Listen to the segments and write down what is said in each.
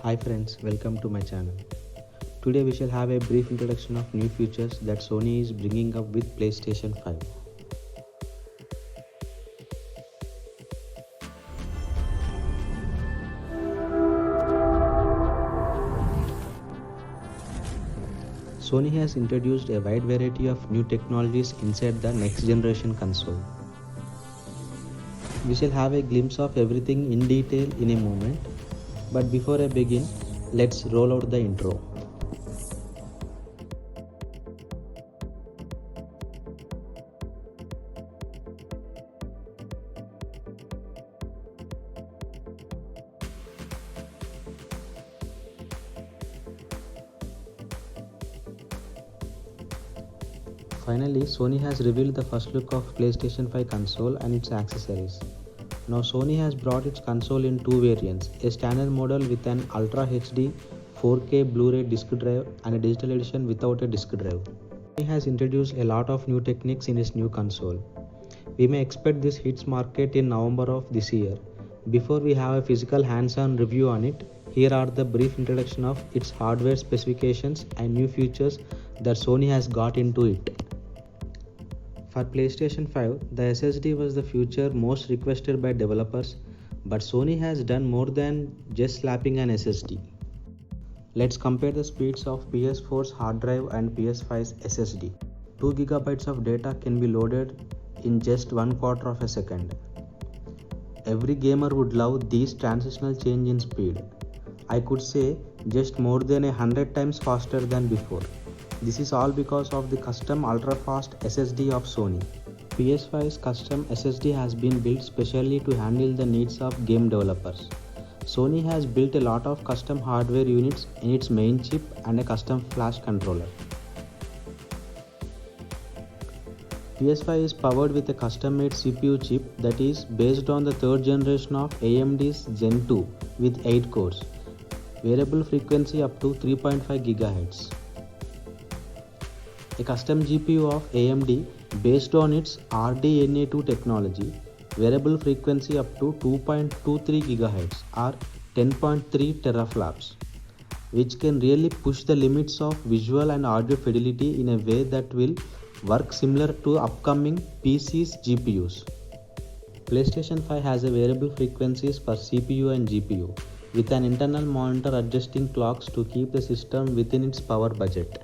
Hi friends, welcome to my channel. Today we shall have a brief introduction of new features that Sony is bringing up with PlayStation 5. Sony has introduced a wide variety of new technologies inside the next generation console. We shall have a glimpse of everything in detail in a moment, but before I begin, let's roll out the intro. Finally, Sony has revealed the first look of PlayStation 5 console and its accessories. Now Sony has brought its console in two variants, a standard model with an Ultra HD 4K Blu-ray disc drive and a digital edition without a disc drive. Sony has introduced a lot of new techniques in its new console. We may expect this hits market in November of this year. Before we have a physical hands-on review on it, here are the brief introduction of its hardware specifications and new features that Sony has got into it. For PlayStation 5, the SSD was the feature most requested by developers, but Sony has done more than just slapping an SSD. Let's compare the speeds of PS4's hard drive and PS5's SSD. 2 GB of data can be loaded in just 1/4 of a second. Every gamer would love this transitional change in speed. I could say just more than 100 times faster than before. This is all because of the custom ultra-fast SSD of Sony. PS5's custom SSD has been built specially to handle the needs of game developers. Sony has built a lot of custom hardware units in its main chip and a custom flash controller. PS5 is powered with a custom-made CPU chip that is based on the third generation of AMD's Gen 2 with 8 cores, variable frequency up to 3.5 GHz. A custom GPU of AMD based on its RDNA2 technology, variable frequency up to 2.23 GHz or 10.3 teraflops, which can really push the limits of visual and audio fidelity in a way that will work similar to upcoming PC's GPUs. PlayStation 5 has a variable frequencies for CPU and GPU, with an internal monitor adjusting clocks to keep the system within its power budget.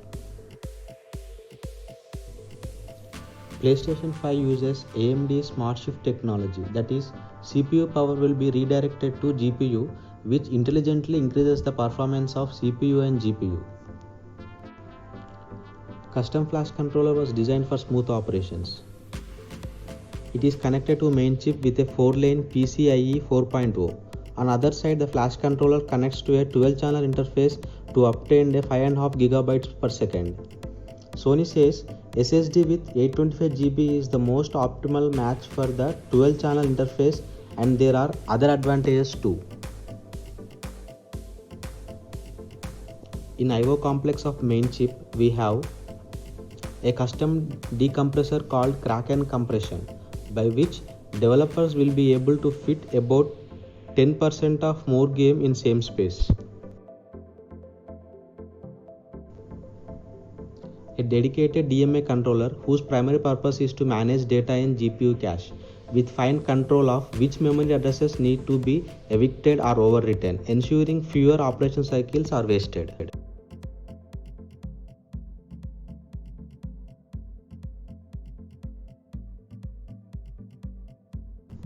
PlayStation 5 uses AMD Smart Shift technology, that is, CPU power will be redirected to GPU, which intelligently increases the performance of CPU and GPU. Custom flash controller was designed for smooth operations. It is connected to main chip with a 4-lane PCIe 4.0. On other side, the flash controller connects to a 12-channel interface to obtain a 5.5 GB per second. Sony says SSD with 825 GB is the most optimal match for the 12-channel interface, and there are other advantages too. In I/O complex of main chip, we have a custom decompressor called Kraken compression, by which developers will be able to fit about 10% of more game in same space. A dedicated DMA controller whose primary purpose is to manage data in GPU cache, with fine control of which memory addresses need to be evicted or overwritten, ensuring fewer operation cycles are wasted.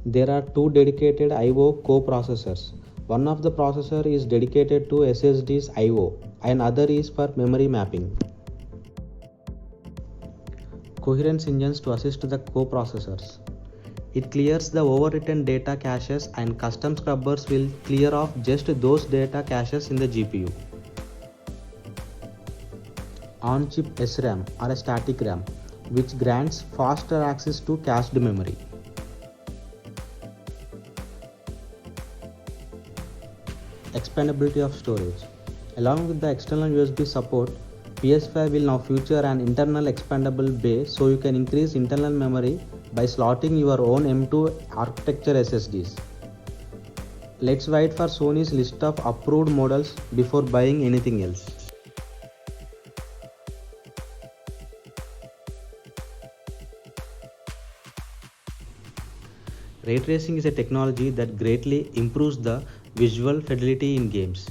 There are two dedicated I/O co-processors. One of the processor is dedicated to SSD's I/O and other is for memory mapping. Coherence engines to assist the co-processors. It clears the overwritten data caches, and custom scrubbers will clear off just those data caches in the GPU. On-chip SRAM or a static RAM, which grants faster access to cached memory. Expandability of storage. Along with the external USB support, PS5 will now feature an internal expandable bay, so you can increase internal memory by slotting your own M2 architecture SSDs. Let's wait for Sony's list of approved models before buying anything else. Ray tracing is a technology that greatly improves the visual fidelity in games,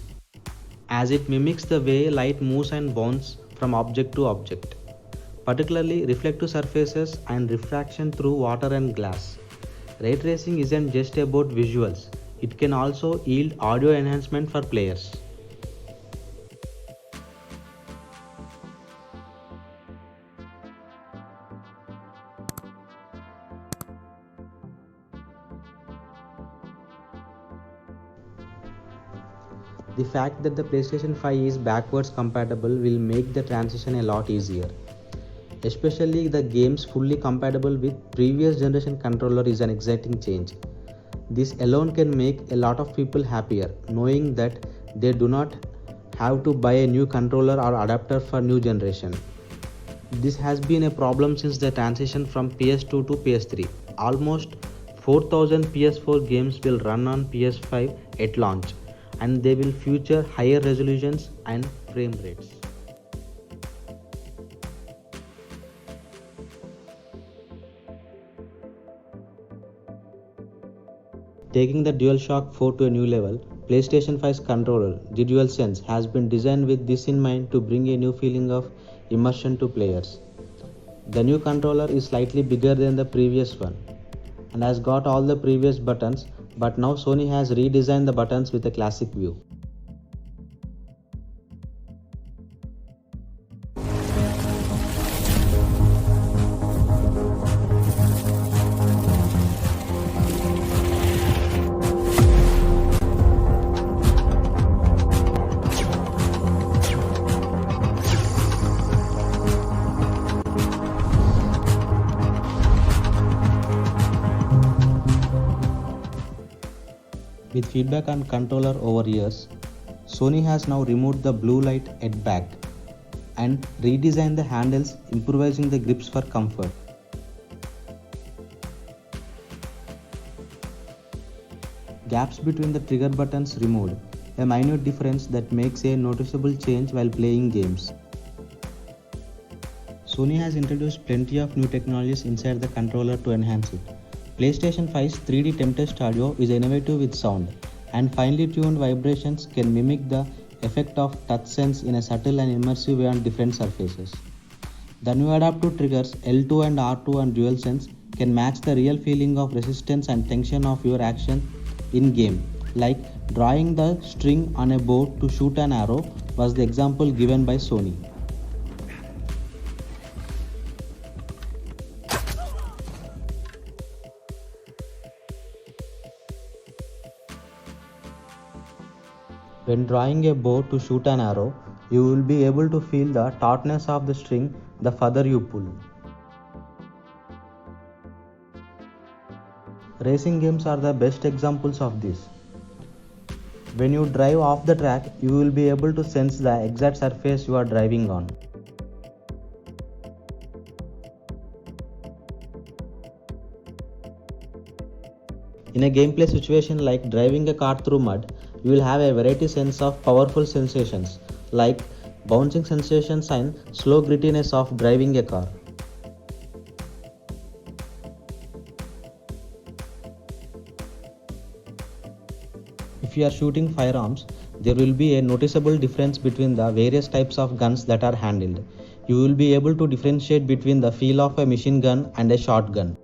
as it mimics the way light moves and bounces from object to object, particularly reflective surfaces and refraction through water and glass. Ray tracing isn't just about visuals, it can also yield audio enhancement for players. The fact that the PlayStation 5 is backwards compatible will make the transition a lot easier. Especially the games fully compatible with previous generation controller is an exciting change. This alone can make a lot of people happier, knowing that they do not have to buy a new controller or adapter for new generation. This has been a problem since the transition from PS2 to PS3. Almost 4000 PS4 games will run on PS5 at launch, and they will feature higher resolutions and frame rates. Taking the DualShock 4 to a new level, PlayStation 5's controller, the DualSense, has been designed with this in mind to bring a new feeling of immersion to players. The new controller is slightly bigger than the previous one and has got all the previous buttons, but now Sony has redesigned the buttons with a classic view. With feedback on controller over years, Sony has now removed the blue light at back and redesigned the handles, improvising the grips for comfort. Gaps between the trigger buttons removed, a minute difference that makes a noticeable change while playing games. Sony has introduced plenty of new technologies inside the controller to enhance it. PlayStation 5's 3D Tempest audio is innovative with sound, and finely tuned vibrations can mimic the effect of touch sense in a subtle and immersive way on different surfaces. The new adaptive triggers L2 and R2 and DualSense can match the real feeling of resistance and tension of your action in game, like drawing the string on a bow to shoot an arrow was the example given by Sony. When drawing a bow to shoot an arrow, you will be able to feel the tautness of the string the further you pull. Racing games are the best examples of this. When you drive off the track, you will be able to sense the exact surface you are driving on. In a gameplay situation like driving a car through mud, you will have a variety sense of powerful sensations like bouncing sensations and slow grittiness of driving a car. If you are shooting firearms, there will be a noticeable difference between the various types of guns that are handled. You will be able to differentiate between the feel of a machine gun and a shotgun.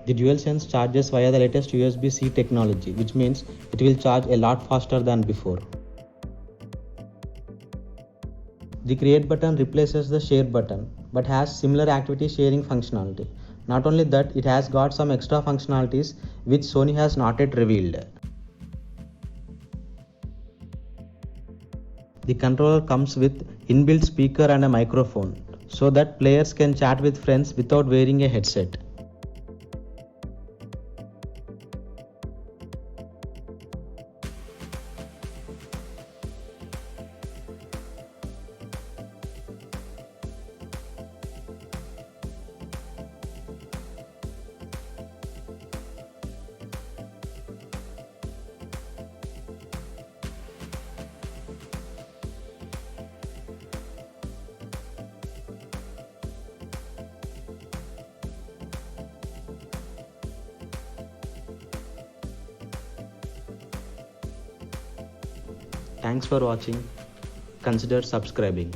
The DualSense charges via the latest USB-C technology, which means it will charge a lot faster than before. The Create button replaces the Share button, but has similar activity sharing functionality. Not only that, it has got some extra functionalities which Sony has not yet revealed. The controller comes with inbuilt speaker and a microphone, so that players can chat with friends without wearing a headset. Thanks for watching. Consider subscribing.